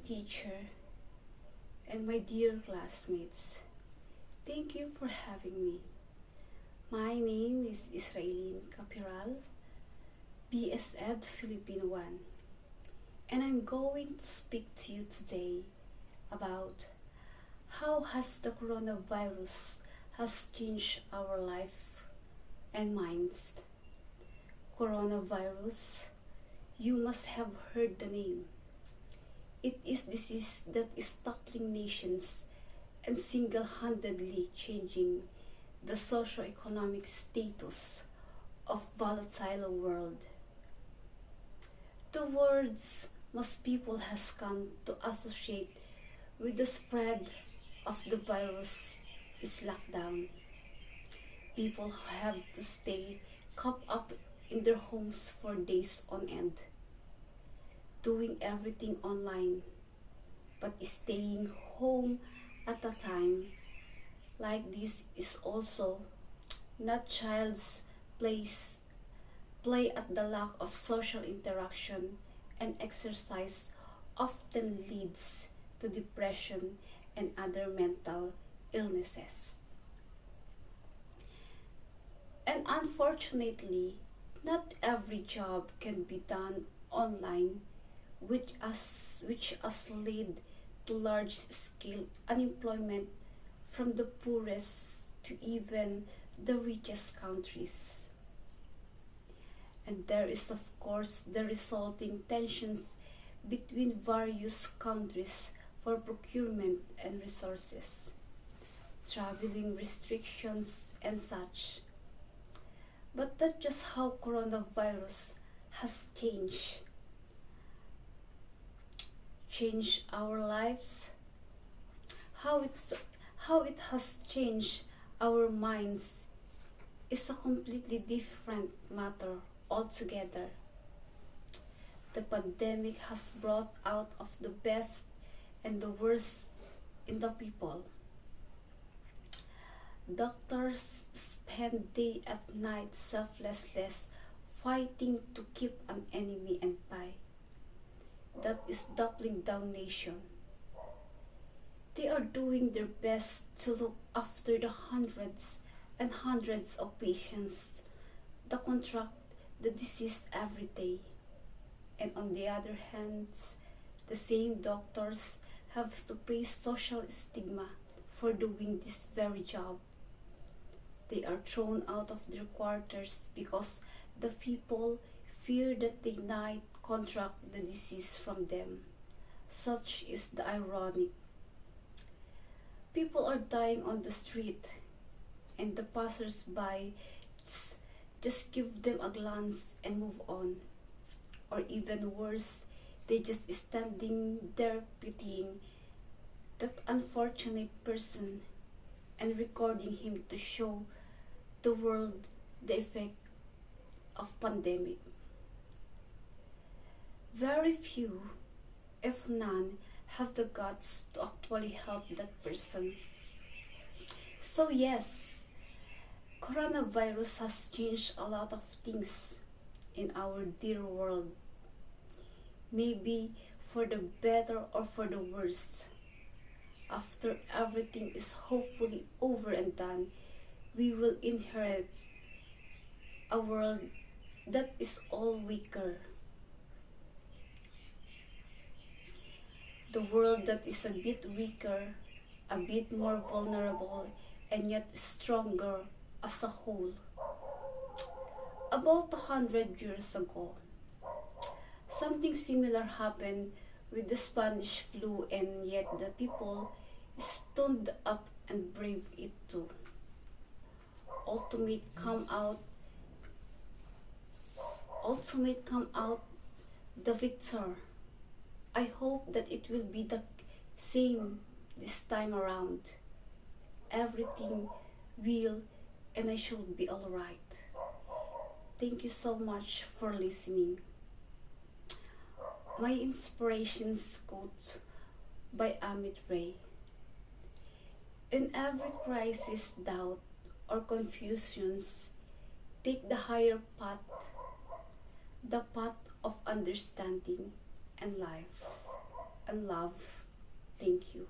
teacher, and my dear classmates. Thank you for having me. My name is Israeline Capiral, BS Ed Filipino 1, and I'm going to speak to you today about how has the coronavirus has changed our life and minds. Coronavirus, you must have heard the name. It is disease that is toppling nations and single-handedly changing the socio-economic status of volatile world. The words most people has come to associate with the spread of the virus is lockdown. People have to stay cooped up in their homes for days on end, doing everything online, but staying home at a time like this is also not child's play at the lack of social interaction and exercise often leads to depression and other mental illnesses. And unfortunately, not every job can be done online, which has led to large-scale unemployment from the poorest to even the richest countries. And there is of course the resulting tensions between various countries for procurement and resources, traveling restrictions and such. But that's just how coronavirus has changed our lives, how it has changed our minds is a completely different matter altogether. The pandemic has brought out of the best and the worst in the people. Doctors spend day and night selflessly fighting to keep an enemy at bay. That is doubling down nation. They are doing their best to look after the hundreds and hundreds of patients that contract the disease every day. And on the other hand, the same doctors have to face social stigma for doing this very job. They are thrown out of their quarters because the people fear that they might contract the disease from them. Such is the ironic. People are dying on the street, and the passers-by just give them a glance and move on. Or even worse, they just standing there pitying that unfortunate person and recording him to show the world the effect of pandemic. Very few, if none, have the guts to actually help that person. So yes, coronavirus has changed a lot of things in our dear world. Maybe for the better or for the worst. After everything is hopefully over and done, we will inherit a world that is all weaker. The world that is a bit weaker, a bit more vulnerable, and yet stronger as a whole. About 100 years ago, something similar happened with the Spanish flu, and yet the people stood up and braved it too. Ultimate come out the victor. I hope that it will be the same this time around. Everything will and I should be alright. Thank you so much for listening. My inspirations quote by Amit Ray. In every crisis, doubt, or confusions, take the higher path, the path of understanding and life. and love. Thank you.